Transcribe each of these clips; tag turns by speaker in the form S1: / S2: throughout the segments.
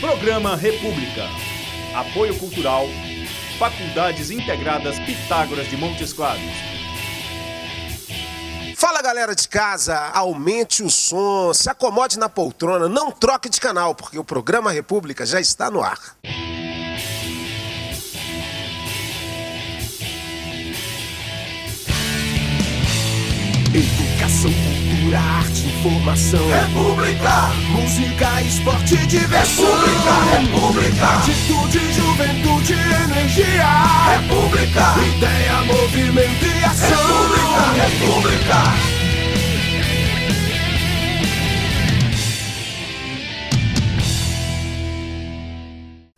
S1: Programa República. Apoio Cultural. Faculdades Integradas Pitágoras de Montes Claros.
S2: Fala, galera de casa, aumente o som, se acomode na poltrona, não troque de canal, porque o Programa República já está no ar. Educação, cultura, arte, informação.
S3: República!
S2: Música, esporte e diversão.
S3: República!
S2: Atitude, juventude, energia.
S3: República!
S2: Ideia, movimento e ação.
S3: República!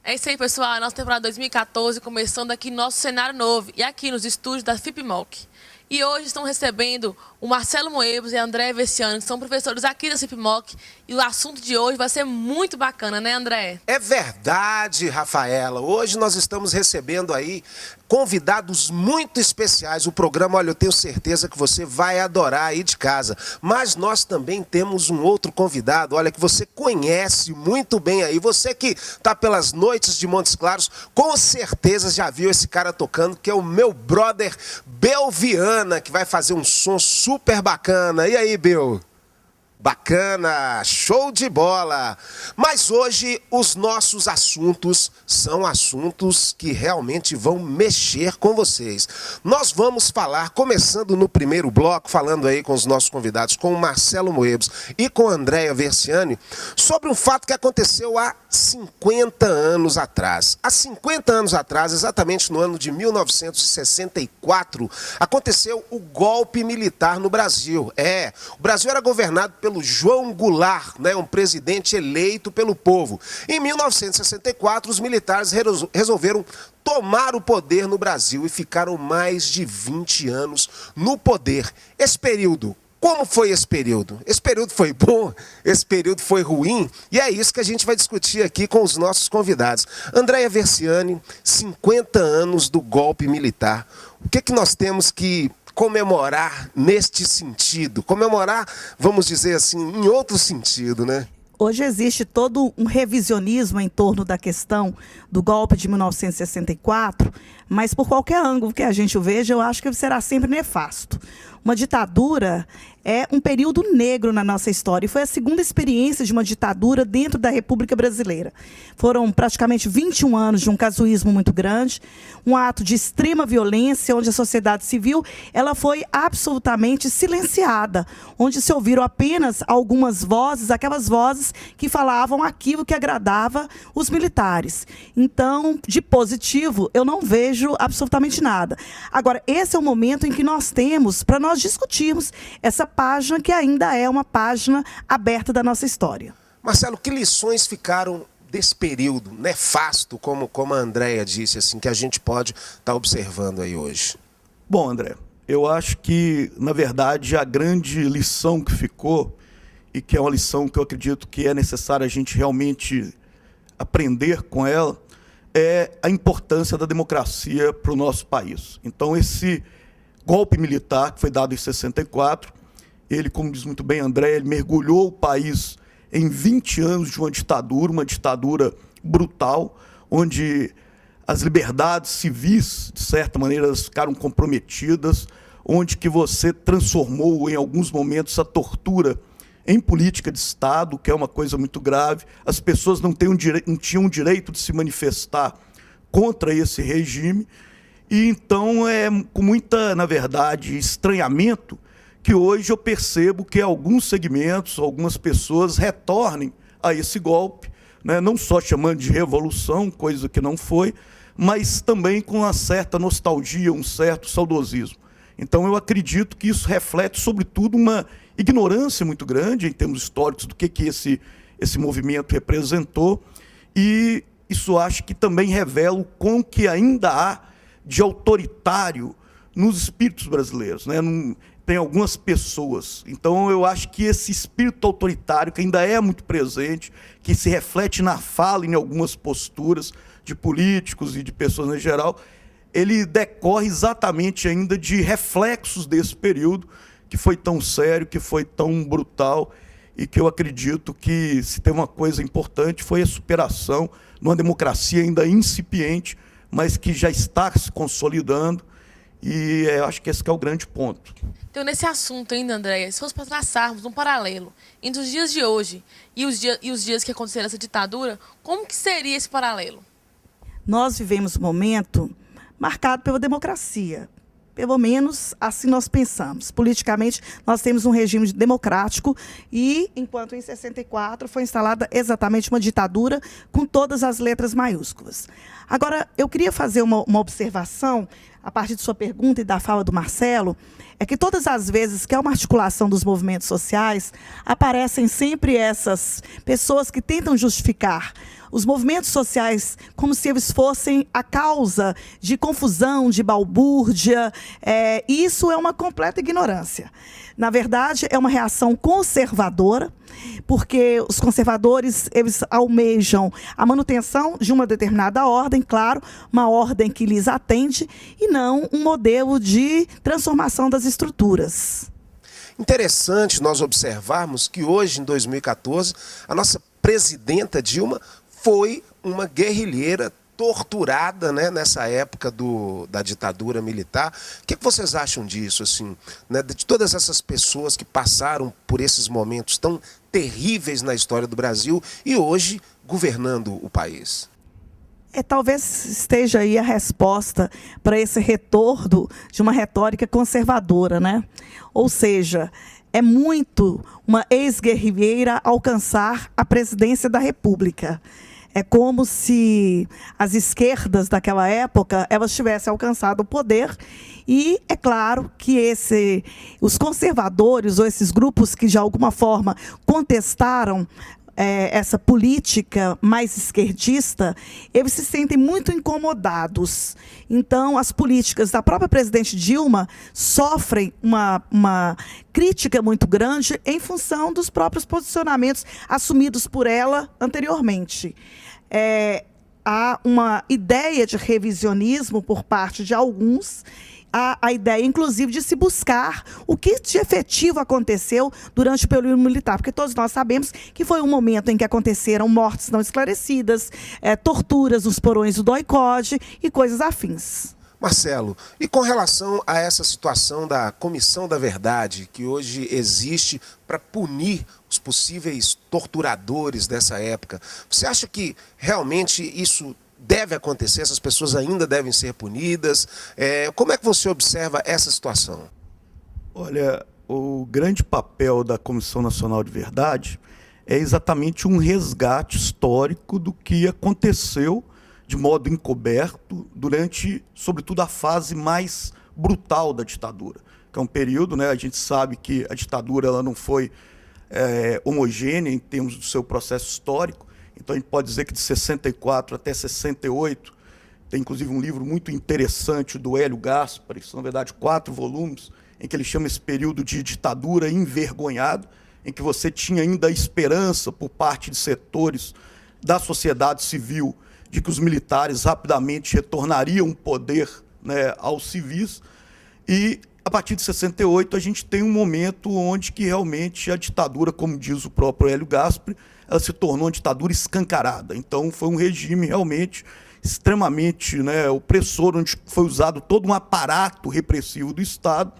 S4: É isso aí, pessoal. Nossa temporada 2014 começando aqui no nosso cenário novo e aqui nos estúdios da FIPMOC. E hoje estão recebendo o Marcelo Moebos e a Andréia Versiani, que são professores aqui da FIPMOC. E o assunto de hoje vai ser muito bacana, né, André?
S2: É verdade, Rafaela. Hoje nós estamos recebendo aí convidados muito especiais. O programa, olha, eu tenho certeza que você vai adorar aí de casa. Mas nós também temos um outro convidado, olha, que você conhece muito bem aí. Você que está pelas noites de Montes Claros, com certeza já viu esse cara tocando, que é o meu brother Belviana, que vai fazer um som super bacana. E aí, Bel? Bacana, show de bola! Mas hoje os nossos assuntos são assuntos que realmente vão mexer com vocês. Nós vamos falar, começando no primeiro bloco, falando aí com os nossos convidados, com o Marcelo Moebos e com a Andréia Versiani, sobre um fato que aconteceu há 50 anos atrás. Há 50 anos atrás, exatamente no ano de 1964, aconteceu o golpe militar no Brasil. O Brasil era governado pelo João Goulart, né, um presidente eleito pelo povo. Em 1964, os militares resolveram tomar o poder no Brasil e ficaram mais de 20 anos no poder. Esse período, como foi esse período? Esse período foi bom? Esse período foi ruim? E é isso que a gente vai discutir aqui com os nossos convidados. Andréia Versiani, 50 anos do golpe militar. O que nós temos que comemorar neste sentido? Comemorar, vamos dizer assim, em outro sentido, né?
S5: Hoje existe todo um revisionismo em torno da questão do golpe de 1964, mas por qualquer ângulo que a gente o veja, eu acho que será sempre nefasto. Uma ditadura é um período negro na nossa história e foi a segunda experiência de uma ditadura dentro da República Brasileira. Foram praticamente 21 anos de um casuísmo muito grande, um ato de extrema violência, onde a sociedade civil ela foi absolutamente silenciada, onde se ouviram apenas algumas vozes, aquelas vozes que falavam aquilo que agradava os militares. Então, de positivo, eu não vejo absolutamente nada. Agora, esse é o momento em que nós temos para nós discutirmos essa página que ainda é uma página aberta da nossa história.
S2: Marcelo, que lições ficaram desse período nefasto, como a Andréia disse, assim, que a gente pode estar observando aí hoje?
S6: Bom, André, eu acho que, na verdade, a grande lição que ficou, e que é uma lição que eu acredito que é necessário a gente realmente aprender com ela, é a importância da democracia para o nosso país. Então, esse golpe militar que foi dado em 64, ele, como diz muito bem André, ele mergulhou o país em 20 anos de uma ditadura brutal, onde as liberdades civis, de certa maneira, ficaram comprometidas, onde que você transformou, em alguns momentos, essa tortura em política de Estado, que é uma coisa muito grave. As pessoas não tinham o direito de se manifestar contra esse regime. E então é com muita, na verdade, estranhamento que hoje eu percebo que alguns segmentos, algumas pessoas retornem a esse golpe, né? Não só chamando de revolução, coisa que não foi, mas também com uma certa nostalgia, um certo saudosismo. Então eu acredito que isso reflete, sobretudo, uma ignorância muito grande em termos históricos do que esse movimento representou, e isso acho que também revela o quão que ainda há de autoritário nos espíritos brasileiros, né? Tem algumas pessoas. Então, eu acho que esse espírito autoritário, que ainda é muito presente, que se reflete na fala, em algumas posturas de políticos e de pessoas em geral, ele decorre exatamente ainda de reflexos desse período, que foi tão sério, que foi tão brutal, e que eu acredito que, se tem uma coisa importante, foi a superação numa democracia ainda incipiente, mas que já está se consolidando, e eu acho que esse que é o grande ponto.
S4: Então, nesse assunto ainda, Andréia, se fosse para traçarmos um paralelo entre os dias de hoje e os dias que aconteceram essa ditadura, como que seria esse paralelo?
S5: Nós vivemos um momento marcado pela democracia. Pelo menos assim nós pensamos. Politicamente, nós temos um regime democrático e, enquanto em 64 foi instalada exatamente uma ditadura com todas as letras maiúsculas. Agora, eu queria fazer uma observação, a partir de sua pergunta e da fala do Marcelo, é que todas as vezes que há uma articulação dos movimentos sociais, aparecem sempre essas pessoas que tentam justificar os movimentos sociais como se eles fossem a causa de confusão, de balbúrdia. E isso é uma completa ignorância. Na verdade, é uma reação conservadora, porque os conservadores eles almejam a manutenção de uma determinada ordem, claro, uma ordem que lhes atende, e não um modelo de transformação das estruturas.
S2: Interessante nós observarmos que hoje, em 2014, a nossa presidenta Dilma foi uma guerrilheira torturada, né, nessa época da ditadura militar. O que vocês acham disso, assim, né, de todas essas pessoas que passaram por esses momentos tão terríveis na história do Brasil e hoje governando o país?
S5: Talvez esteja aí a resposta para esse retorno de uma retórica conservadora, né? Ou seja, é muito uma ex-guerrilheira alcançar a presidência da República. É como se as esquerdas daquela época elas tivessem alcançado o poder. E é claro que os conservadores, ou esses grupos que de alguma forma contestaram essa política mais esquerdista, eles se sentem muito incomodados. Então, as políticas da própria presidente Dilma sofrem uma crítica muito grande em função dos próprios posicionamentos assumidos por ela anteriormente. Há uma ideia de revisionismo por parte de alguns, a ideia, inclusive, de se buscar o que de efetivo aconteceu durante o período militar, porque todos nós sabemos que foi um momento em que aconteceram mortes não esclarecidas, torturas nos porões do DOI-CODE e coisas afins.
S2: Marcelo, e com relação a essa situação da Comissão da Verdade, que hoje existe para punir os possíveis torturadores dessa época, você acha que realmente isso deve acontecer, essas pessoas ainda devem ser punidas? Como é que você observa essa situação?
S6: Olha, o grande papel da Comissão Nacional de Verdade é exatamente um resgate histórico do que aconteceu de modo encoberto durante, sobretudo, a fase mais brutal da ditadura, que é um período, né, a gente sabe que a ditadura ela não foi homogênea em termos do seu processo histórico. Então, a gente pode dizer que de 64 até 68, tem inclusive um livro muito interessante do Hélio Gaspari, que são, na verdade, 4 volumes, em que ele chama esse período de ditadura envergonhado, em que você tinha ainda a esperança, por parte de setores da sociedade civil, de que os militares rapidamente retornariam o poder, né, aos civis. E, a partir de 68, a gente tem um momento onde que realmente a ditadura, como diz o próprio Hélio Gaspari, ela se tornou uma ditadura escancarada. Então, foi um regime realmente extremamente, né, opressor, onde foi usado todo um aparato repressivo do Estado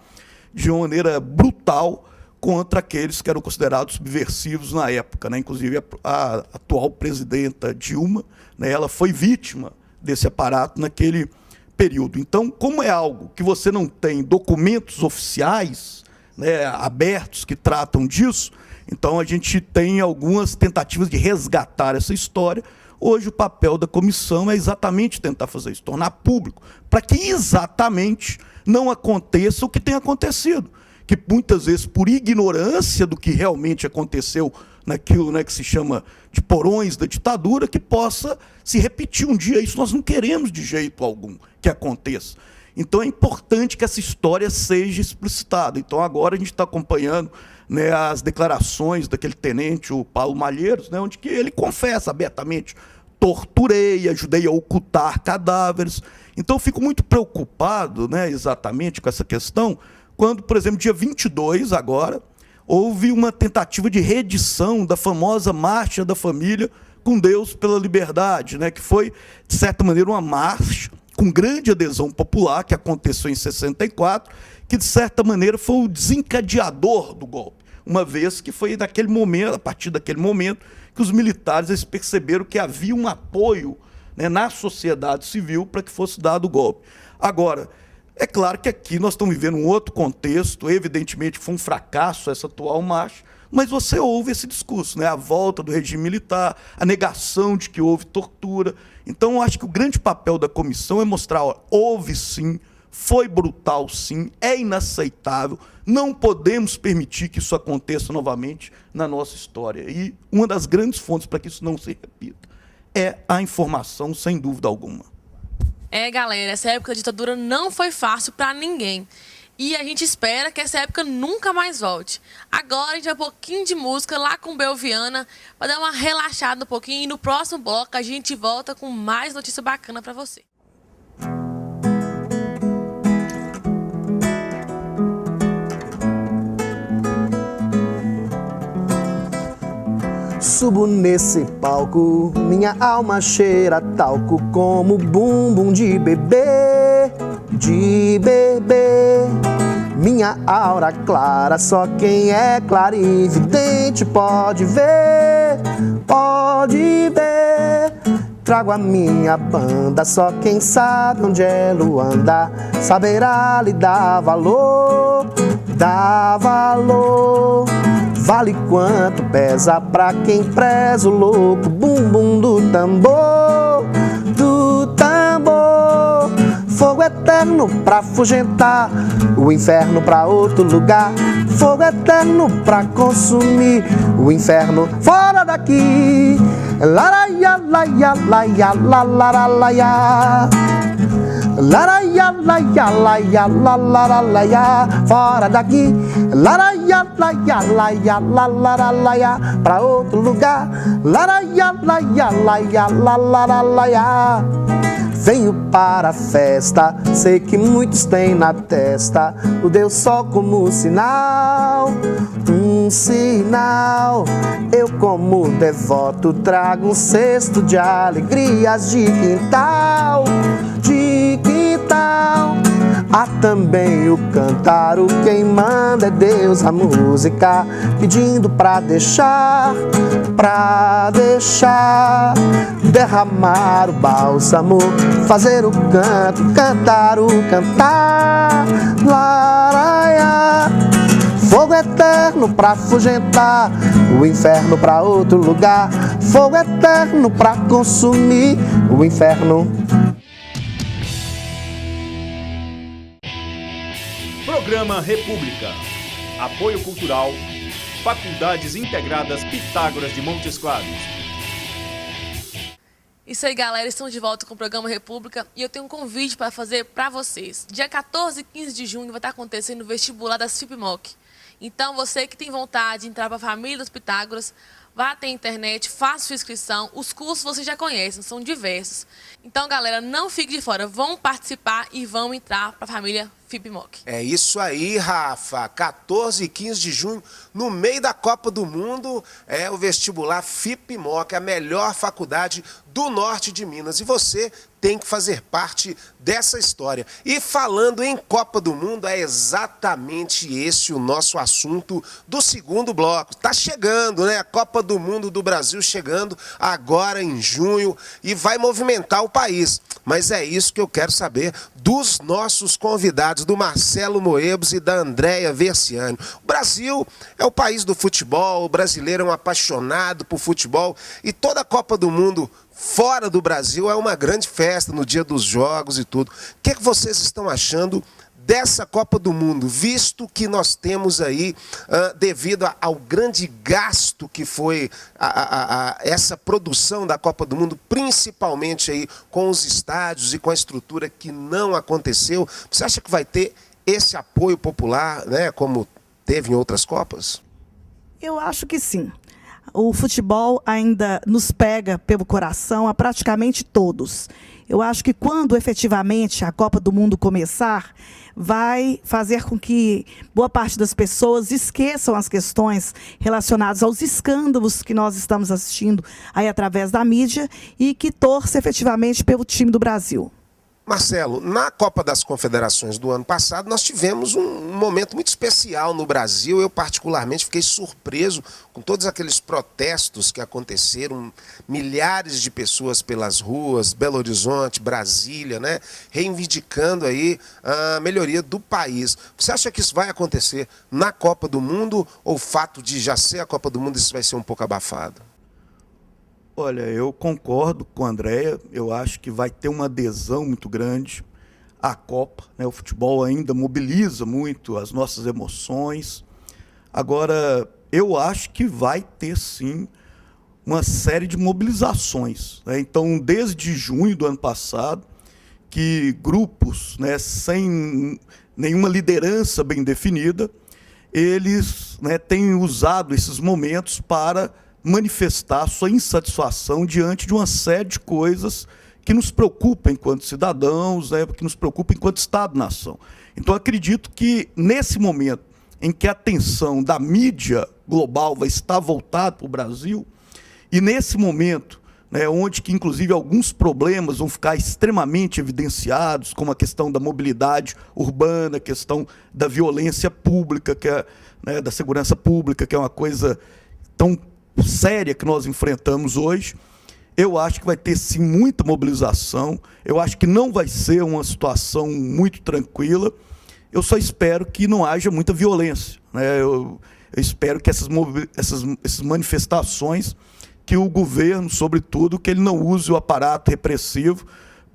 S6: de uma maneira brutal contra aqueles que eram considerados subversivos na época, né? Inclusive, a atual presidenta Dilma, né, ela foi vítima desse aparato naquele período. Então, como é algo que você não tem documentos oficiais, né, abertos que tratam disso, então a gente tem algumas tentativas de resgatar essa história. Hoje o papel da comissão é exatamente tentar fazer isso, tornar público, para que exatamente não aconteça o que tem acontecido, que muitas vezes por ignorância do que realmente aconteceu naquilo, né, que se chama de porões da ditadura, que possa se repetir um dia. Isso nós não queremos de jeito algum que aconteça. Então é importante que essa história seja explicitada. Então agora a gente está acompanhando, né, as declarações daquele tenente, o Paulo Malheiros, né, onde que ele confessa abertamente: torturei, ajudei a ocultar cadáveres. Então eu fico muito preocupado, né, exatamente com essa questão, quando, por exemplo, dia 22 agora, houve uma tentativa de reedição da famosa Marcha da Família com Deus pela Liberdade, né, que foi, de certa maneira, uma marcha com grande adesão popular, que aconteceu em 64, que, de certa maneira, foi o desencadeador do golpe, uma vez que foi naquele momento, a partir daquele momento, que os militares eles perceberam que havia um apoio, né, na sociedade civil para que fosse dado o golpe. Agora, é claro que aqui nós estamos vivendo um outro contexto, evidentemente foi um fracasso essa atual marcha, mas você ouve esse discurso, né? A volta do regime militar, a negação de que houve tortura. Então, eu acho que o grande papel da comissão é mostrar, ó, houve sim, foi brutal sim, é inaceitável, não podemos permitir que isso aconteça novamente na nossa história. E uma das grandes fontes para que isso não se repita é a informação, sem dúvida alguma.
S4: Galera, essa época da ditadura não foi fácil para ninguém. E a gente espera que essa época nunca mais volte. Agora a gente vai um pouquinho de música lá com Belviana para dar uma relaxada um pouquinho. E no próximo bloco a gente volta com mais notícia bacana para você.
S7: Subo nesse palco, minha alma cheira talco como bumbum de bebê, de bebê. Minha aura clara, só quem é clarividente pode ver, pode ver. Trago a minha banda, só quem sabe onde ela anda saberá lhe dar valor, dá valor. Vale quanto pesa pra quem preza o louco bumbum do tambor, do tambor. Fogo eterno pra afugentar, o inferno pra outro lugar. Fogo eterno pra consumir, o inferno fora daqui. Laraia, laia, laia, la, la, laia. Laraia, laia, laia, la, la, laia. Fora daqui. Laraia, laia, laia, la, la, laia. Pra outro lugar. Laraia, laia, laia, la, la, laia. Venho para a festa, sei que muitos têm na testa o Deus Sol como sinal, um sinal. Eu como devoto trago um cesto de alegrias de quintal, de quintal. Há também o cantar, o quem manda é Deus, a música pedindo pra deixar, derramar o bálsamo, fazer o canto, cantar o cantar, laraia. Fogo eterno pra afugentar, o inferno pra outro lugar. Fogo eterno pra consumir, o inferno.
S1: Programa República. Apoio Cultural. Faculdades Integradas Pitágoras de Montes Claros.
S4: Isso aí, galera. Estamos de volta com o programa República e eu tenho um convite para fazer para vocês. Dia 14 e 15 de junho vai estar acontecendo o vestibular das FIPMOC. Então, você que tem vontade de entrar para a família dos Pitágoras, vá até a internet, faça sua inscrição. Os cursos vocês já conhecem, são diversos. Então, galera, não fique de fora. Vão participar e vão entrar para a família FIPMOC.
S2: É isso aí, Rafa. 14 e 15 de junho, no meio da Copa do Mundo, é o vestibular FIPMOC, a melhor faculdade do norte de Minas. E você tem que fazer parte dessa história. E falando em Copa do Mundo, é exatamente esse o nosso assunto do segundo bloco. Tá chegando, né? A Copa do Mundo do Brasil chegando agora em junho e vai movimentar o país. Mas é isso que eu quero saber dos nossos convidados, do Marcelo Moebos e da Andréia Versiani. O Brasil é o país do futebol, o brasileiro é um apaixonado por futebol e toda a Copa do Mundo fora do Brasil é uma grande festa no dia dos jogos e tudo. O que é que vocês estão achando dessa Copa do Mundo, visto que nós temos aí, devido ao grande gasto que foi essa produção da Copa do Mundo, principalmente aí com os estádios e com a estrutura que não aconteceu, você acha que vai ter esse apoio popular, né, como teve em outras Copas?
S5: Eu acho que sim. o futebol ainda nos pega pelo coração a praticamente todos. Eu acho que quando efetivamente a Copa do Mundo começar, vai fazer com que boa parte das pessoas esqueçam as questões relacionadas aos escândalos que nós estamos assistindo aí através da mídia e que torça efetivamente pelo time do Brasil.
S2: Marcelo, na Copa das Confederações do ano passado, nós tivemos um momento muito especial no Brasil. Eu, particularmente, fiquei surpreso com todos aqueles protestos que aconteceram, milhares de pessoas pelas ruas, Belo Horizonte, Brasília, né, reivindicando aí a melhoria do país. Você acha que isso vai acontecer na Copa do Mundo ou o fato de já ser a Copa do Mundo isso vai ser um pouco abafado?
S6: Olha, eu concordo com a Andréia, eu acho que vai ter uma adesão muito grande à Copa, né? O futebol ainda mobiliza muito as nossas emoções. Agora, eu acho que vai ter, sim, uma série de mobilizações, né? Então, desde junho do ano passado, que grupos, né, sem nenhuma liderança bem definida, eles, né, têm usado esses momentos para manifestar sua insatisfação diante de uma série de coisas que nos preocupam enquanto cidadãos, né, que nos preocupam enquanto Estado-nação. Então, acredito que, nesse momento em que a atenção da mídia global vai estar voltada para o Brasil, e nesse momento, né, onde que, inclusive, alguns problemas vão ficar extremamente evidenciados, como a questão da mobilidade urbana, a questão da violência pública, que é, né, da segurança pública, que é uma coisa tão séria que nós enfrentamos hoje, eu acho que vai ter, sim, muita mobilização. Eu acho que não vai ser uma situação muito tranquila. Eu só espero que não haja muita violência, né? Eu espero que essas manifestações, que o governo, sobretudo, que ele não use o aparato repressivo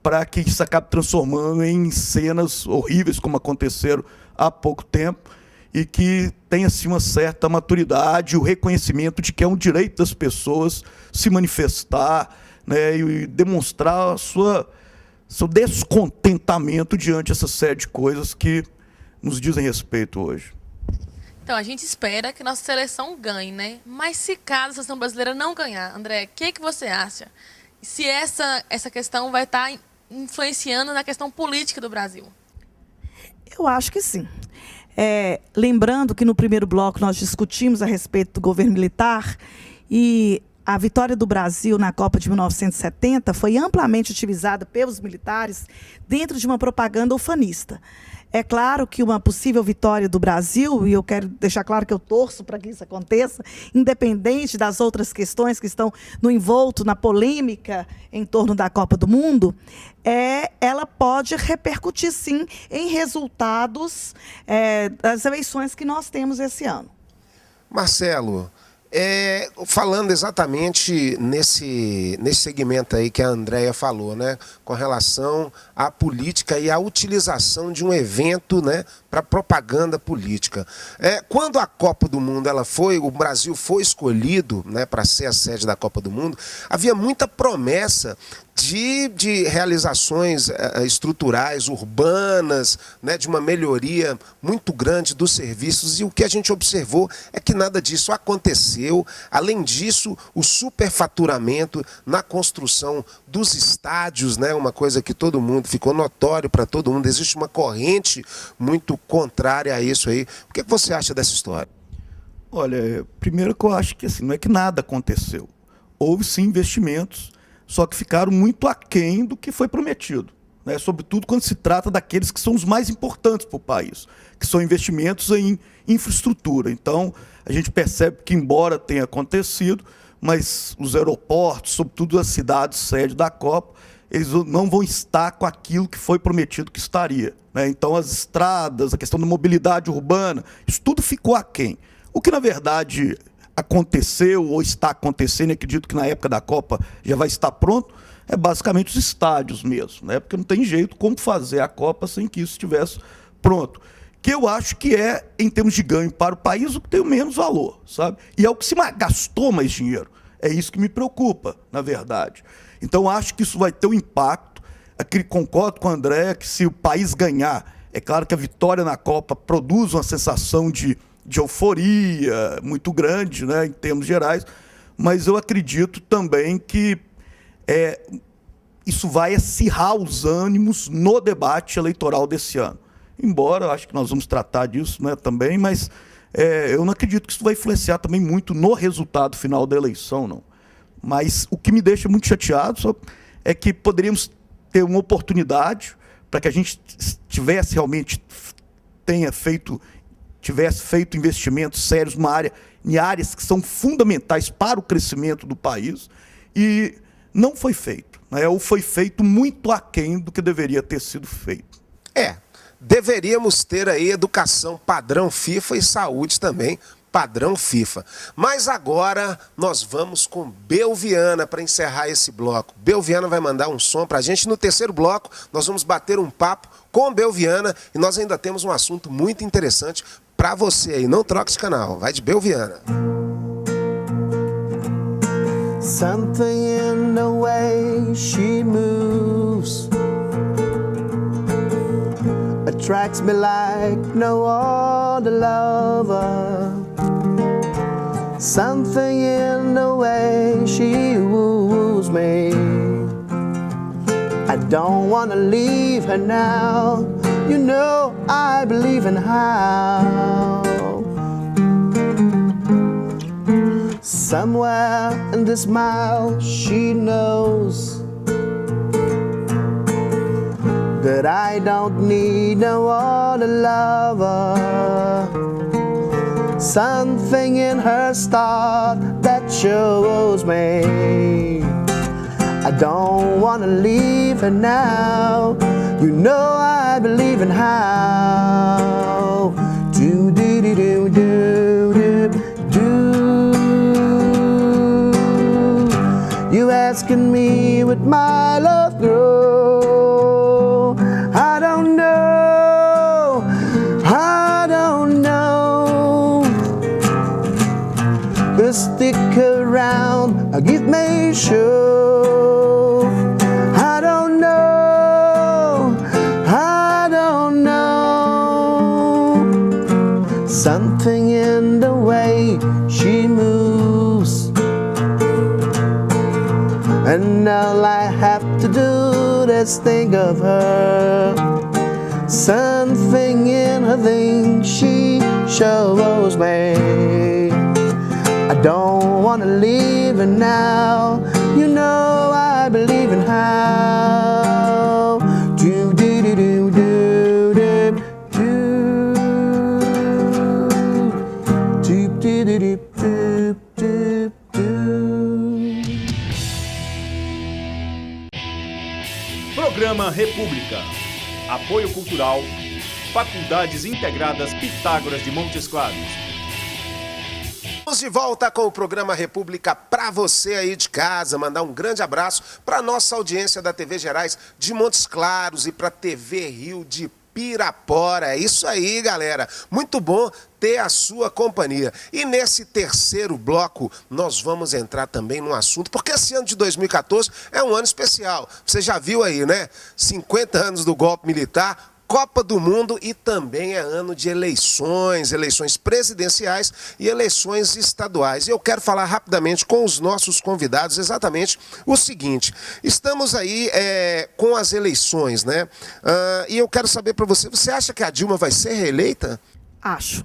S6: para que isso acabe transformando em cenas horríveis, como aconteceram há pouco tempo, e que tenha, assim, uma certa maturidade, o reconhecimento de que é um direito das pessoas se manifestar, né, e demonstrar seu descontentamento diante dessa série de coisas que nos dizem respeito hoje.
S4: Então, a gente espera que nossa seleção ganhe, né? Mas se caso a seleção brasileira não ganhar, André, o que você acha? Se essa questão vai estar influenciando na questão política do Brasil?
S5: Eu acho que sim. Lembrando que no primeiro bloco nós discutimos a respeito do governo militar e a vitória do Brasil na Copa de 1970 foi amplamente utilizada pelos militares dentro de uma propaganda ufanista. É claro que uma possível vitória do Brasil, e eu quero deixar claro que eu torço para que isso aconteça, independente das outras questões que estão no envolto, na polêmica em torno da Copa do Mundo, ela pode repercutir, sim, em resultados das eleições que nós temos esse ano.
S2: Marcelo, falando exatamente nesse segmento aí que a Andréia falou, né, com relação à política e à utilização de um evento, né, para propaganda política. Quando a Copa do Mundo o Brasil foi escolhido, né, para ser a sede da Copa do Mundo, havia muita promessa de realizações estruturais, urbanas, né, de uma melhoria muito grande dos serviços, e o que a gente observou é que nada disso aconteceu. Além disso, o superfaturamento na construção dos estádios, né, uma coisa que todo mundo, ficou notório para todo mundo, existe uma corrente muito contrária a isso aí. O que você acha dessa história?
S6: Olha, primeiro que eu acho que, assim, não é que nada aconteceu. Houve, sim, investimentos, só que ficaram muito aquém do que foi prometido, né? Sobretudo quando se trata daqueles que são os mais importantes para o país, que são investimentos em infraestrutura. Então, a gente percebe que, embora tenha acontecido, mas os aeroportos, sobretudo as cidades sede da Copa, eles não vão estar com aquilo que foi prometido que estaria, né? Então, as estradas, a questão da mobilidade urbana, isso tudo ficou aquém. O que, na verdade, aconteceu ou está acontecendo, e acredito que na época da Copa já vai estar pronto, é basicamente os estádios mesmo, né? Porque não tem jeito como fazer a Copa sem que isso estivesse pronto. Que eu acho que em termos de ganho para o país, o que tem o menos valor, sabe? E é o que se gastou mais dinheiro. É isso que me preocupa, na verdade. Então, acho que isso vai ter um impacto. Aqui concordo com a Andréia que, se o país ganhar, é claro que a vitória na Copa produz uma sensação de euforia muito grande, né, em termos gerais, mas eu acredito também que isso vai acirrar os ânimos no debate eleitoral desse ano. Embora, eu acho que nós vamos tratar disso, né, também, mas eu não acredito que isso vai influenciar também muito no resultado final da eleição, não. Mas o que me deixa muito chateado é que poderíamos ter uma oportunidade para que a gente tivesse realmente tivesse feito investimentos sérios em áreas que são fundamentais para o crescimento do país, e não foi feito, né? Ou foi feito muito aquém do que deveria ter sido feito.
S2: Deveríamos ter aí educação padrão FIFA e saúde também padrão FIFA. Mas agora nós vamos com Belviana para encerrar esse bloco. Belviana vai mandar um som para a gente. No terceiro bloco, nós vamos bater um papo com Belviana e nós ainda temos um assunto muito interessante para você aí. Não troque de canal. Vai de Belviana.
S7: Something in the way she moves attracts me like no other lover. Something in the way she woos me. I don't wanna leave her now. You know I believe in how. Somewhere in this mile she knows that I don't need no other lover. Something in her star that shows me I don't wanna leave her now. You know I believe in how. Do do do do do do do. You asking me what my love grow? I don't know. I don't know. But stick around, give me a show. I don't know. I don't know. Something in the way she moves, and all I have to do is think of her. Something in her thing she shows me I don't wanna leave her now. You know I believe in how. Do do do do do do do do do do do do.
S1: Programa República. Apoio Cultural. Faculdades Integradas Pitágoras de Montes Claros.
S2: Estamos de volta com o programa República para você aí de casa. Mandar um grande abraço para a nossa audiência da TV Gerais de Montes Claros e para a TV Rio de Pirapora. É isso aí, galera. Muito bom ter a sua companhia. E nesse terceiro bloco, nós vamos entrar também num assunto, porque esse ano de 2014 é um ano especial. Você já viu aí, né? 50 anos do golpe militar, Copa do Mundo e também é ano de eleições presidenciais e eleições estaduais. E eu quero falar rapidamente com os nossos convidados exatamente o seguinte. Estamos aí com as eleições, né? E eu quero saber para você acha que a Dilma vai ser reeleita?
S5: Acho.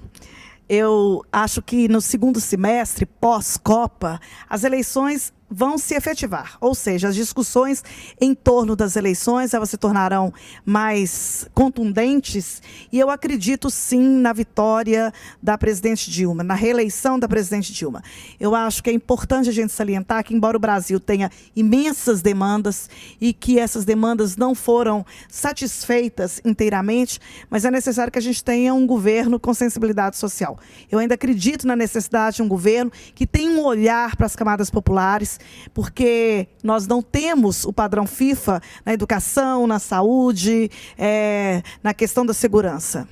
S5: Eu acho que no segundo semestre, pós-Copa, as eleições vão se efetivar, ou seja, as discussões em torno das eleições elas se tornarão mais contundentes e eu acredito sim na vitória da presidente Dilma, na reeleição da presidente Dilma. Eu acho que é importante a gente salientar que, embora o Brasil tenha imensas demandas e que essas demandas não foram satisfeitas inteiramente, mas é necessário que a gente tenha um governo com sensibilidade social. Eu ainda acredito na necessidade de um governo que tenha um olhar para as camadas populares, porque nós não temos o padrão FIFA na educação, na saúde, na questão da segurança.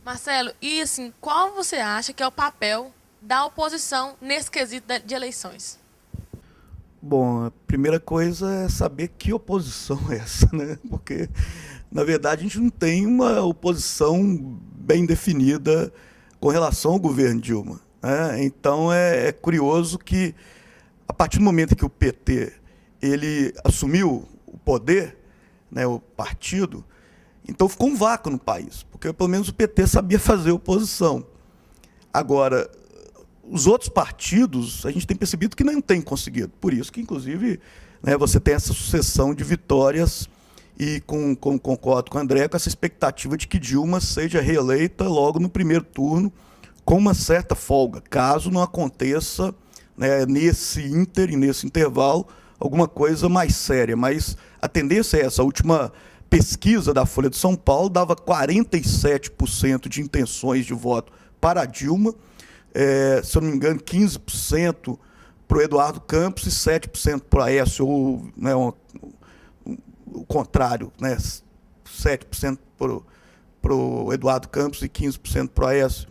S4: Marcelo, e assim, qual você acha que é o papel da oposição nesse quesito de eleições?
S6: Bom, a primeira coisa é saber que oposição é essa, né? Porque, na verdade, a gente não tem uma oposição bem definida com relação ao governo Dilma, né? Então, é curioso que a partir do momento que o PT ele assumiu o poder, né, o partido, então ficou um vácuo no país, porque pelo menos o PT sabia fazer oposição. Agora, os outros partidos, a gente tem percebido que não tem conseguido. Por isso que, inclusive, né, você tem essa sucessão de vitórias e concordo com o André, com essa expectativa de que Dilma seja reeleita logo no primeiro turno, com uma certa folga, caso não aconteça, né, nesse intervalo, alguma coisa mais séria. Mas a tendência é essa. A última pesquisa da Folha de São Paulo dava 47% de intenções de voto para a Dilma, se eu não me engano, 15% para o Eduardo Campos e 7% para o Aécio, ou, né, o contrário, né, 7% para o Eduardo Campos e 15% para o Aécio.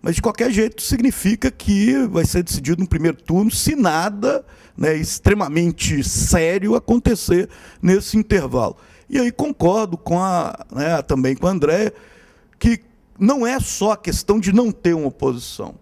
S6: Mas, de qualquer jeito, significa que vai ser decidido no primeiro turno, se nada, né, extremamente sério acontecer nesse intervalo. E aí concordo né, também com o André, que não é só a questão de não ter uma oposição.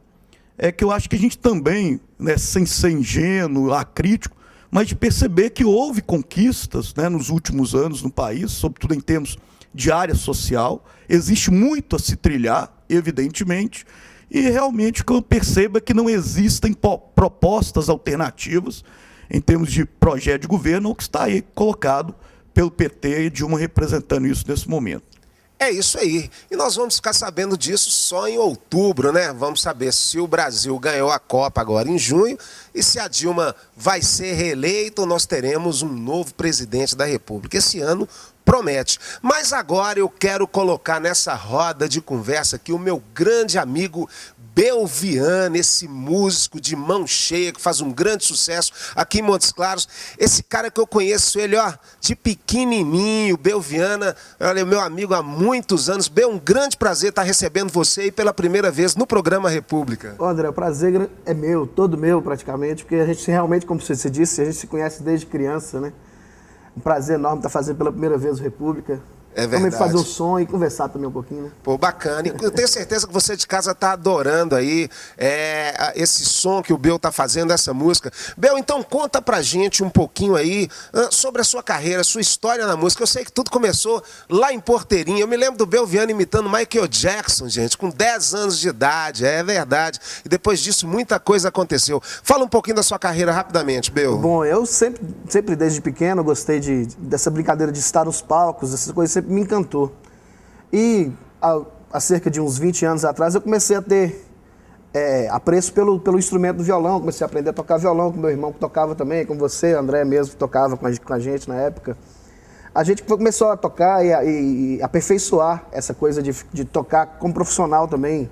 S6: É que eu acho que a gente também, né, sem ser ingênuo, acrítico, mas de perceber que houve conquistas, né, nos últimos anos no país, sobretudo em termos de área social. Existe muito a se trilhar, evidentemente, e realmente que eu perceba que não existem propostas alternativas em termos de projeto de governo, o que está aí colocado pelo PT e Dilma representando isso nesse momento.
S2: É isso aí. E nós vamos ficar sabendo disso só em outubro, né? Vamos saber se o Brasil ganhou a Copa agora em junho e se a Dilma vai ser reeleita ou nós teremos um novo presidente da República. Esse ano promete. Mas agora eu quero colocar nessa roda de conversa aqui o meu grande amigo Belviana, esse músico de mão cheia que faz um grande sucesso aqui em Montes Claros. Esse cara que eu conheço ele, ó, de pequenininho, Belviana, olha, meu amigo há muitos anos. Bel, um grande prazer estar recebendo você aí pela primeira vez no programa República.
S7: Ô, André, o prazer é meu, todo meu praticamente, porque a gente realmente, como você disse, a gente se conhece desde criança, né? Um prazer enorme estar fazendo pela primeira vez o República.
S2: É verdade.
S7: Também fazer o som e conversar também um pouquinho, né?
S2: Pô, bacana. Eu tenho certeza que você de casa tá adorando aí esse som que o Bel tá fazendo, essa música. Bel, então conta pra gente um pouquinho aí sobre a sua carreira, sua história na música. Eu sei que tudo começou lá em Porteirinha. Eu me lembro do Belviana imitando Michael Jackson, gente, com 10 anos de idade. É verdade. E depois disso, muita coisa aconteceu. Fala um pouquinho da sua carreira rapidamente, Bel.
S7: Bom, eu sempre desde pequeno, gostei dessa brincadeira de estar nos palcos, essas coisas sempre me encantou. E há cerca de uns 20 anos atrás eu comecei a ter apreço pelo instrumento do violão. Comecei a aprender a tocar violão com meu irmão que tocava também, com você, André mesmo, que tocava com a gente na época. A gente começou a tocar e aperfeiçoar essa coisa de tocar como profissional também.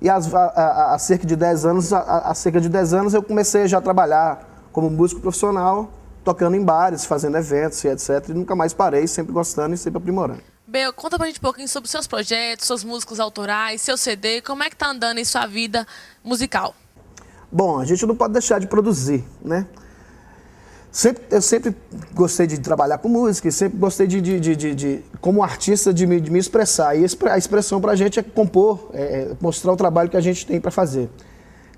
S7: E há cerca de 10 anos eu comecei já a trabalhar como músico profissional, tocando em bares, fazendo eventos e etc. E nunca mais parei, sempre gostando e sempre aprimorando.
S4: Bel, conta pra gente um pouquinho sobre seus projetos, suas músicas autorais, seu CD, como é que tá andando em sua vida musical?
S7: Bom, a gente não pode deixar de produzir, né? Eu sempre gostei de trabalhar com música e sempre gostei como artista, de me expressar. E a expressão pra gente é compor, mostrar o trabalho que a gente tem para fazer.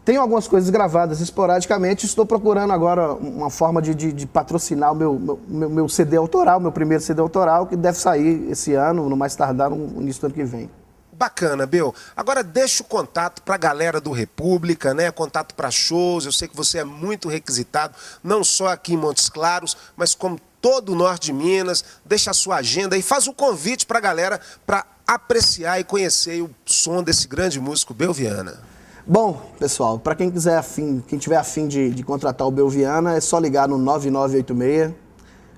S7: Tenho algumas coisas gravadas esporadicamente, estou procurando agora uma forma de patrocinar o meu CD autoral, meu primeiro CD autoral, que deve sair esse ano, no mais tardar, no início do ano que vem.
S2: Bacana, Bel. Agora deixa o contato para a galera do República, né? Contato para shows. Eu sei que você é muito requisitado, não só aqui em Montes Claros, mas como todo o norte de Minas. Deixa a sua agenda e faz um convite para a galera para apreciar e conhecer o som desse grande músico Belviana.
S7: Bom, pessoal, para quem tiver afim de contratar o Belviana, é só ligar no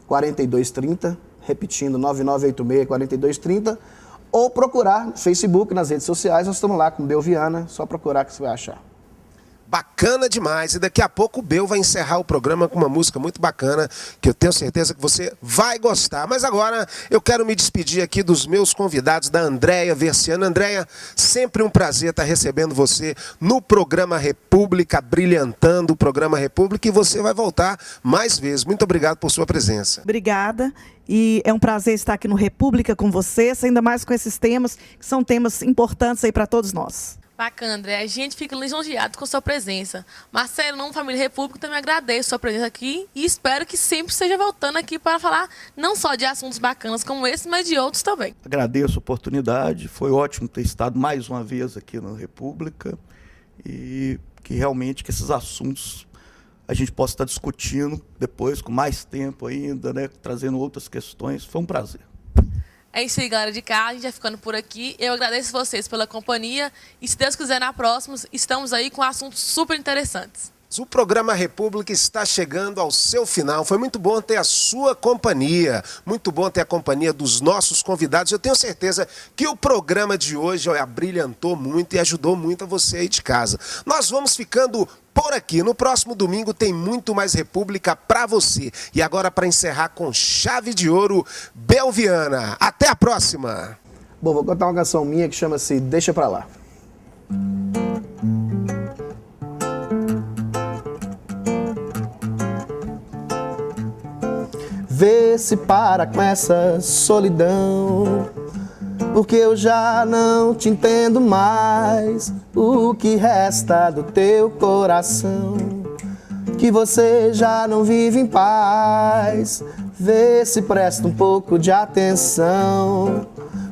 S7: 9986-4230, repetindo, 9986-4230, ou procurar no Facebook, nas redes sociais, nós estamos lá com o Belviana, só procurar que você vai achar.
S2: Bacana demais. E daqui a pouco o Bel vai encerrar o programa com uma música muito bacana, que eu tenho certeza que você vai gostar. Mas agora eu quero me despedir aqui dos meus convidados, da Andréia Versiano. Andréia, sempre um prazer estar recebendo você no programa República, brilhantando o programa República, e você vai voltar mais vezes. Muito obrigado por sua presença.
S5: Obrigada. E é um prazer estar aqui no República com vocês, ainda mais com esses temas, que são temas importantes aí para todos nós.
S4: Bacana, André. A gente fica lisonjeado com sua presença. Marcelo, não Família República, também agradeço sua presença aqui e espero que sempre esteja voltando aqui para falar não só de assuntos bacanas como esse, mas de outros também.
S6: Agradeço a oportunidade, foi ótimo ter estado mais uma vez aqui na República e que realmente que esses assuntos a gente possa estar discutindo depois, com mais tempo ainda, né, trazendo outras questões. Foi um prazer.
S4: É isso aí, galera de cá, a gente vai ficando por aqui. Eu agradeço vocês pela companhia e, se Deus quiser, na próxima, estamos aí com assuntos super interessantes.
S2: O programa República está chegando ao seu final. Foi muito bom ter a sua companhia, muito bom ter a companhia dos nossos convidados. Eu tenho certeza que o programa de hoje abrilhantou muito e ajudou muito a você aí de casa. Nós vamos ficando por aqui. No próximo domingo tem muito mais República para você. E agora, para encerrar com chave de ouro, Belviana. Até a próxima!
S7: Bom, vou cantar uma canção minha que chama-se Deixa Pra Lá. Vê se para com essa solidão, porque eu já não te entendo mais. O que resta do teu coração, que você já não vive em paz. Vê se presta um pouco de atenção,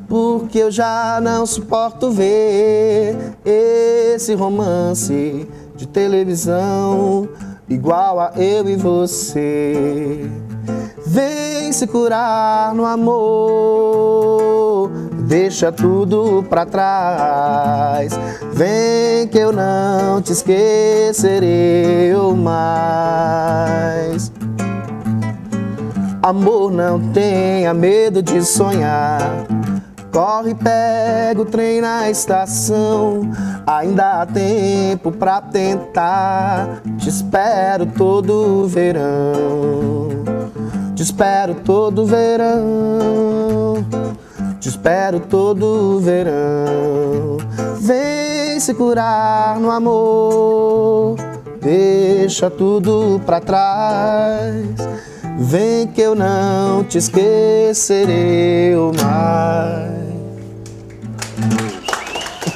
S7: porque eu já não suporto ver esse romance de televisão igual a eu e você. Vem se curar no amor, deixa tudo pra trás. Vem que eu não te esquecerei mais. Amor, não tenha medo de sonhar. Corre, pega o trem na estação. Ainda há tempo pra tentar. Te espero todo verão. Te espero todo verão. Te espero todo verão. Vem se curar no amor, deixa tudo pra trás. Vem que eu não te esquecerei mais.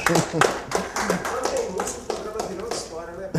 S2: Quando tem música, o programa virou história, né?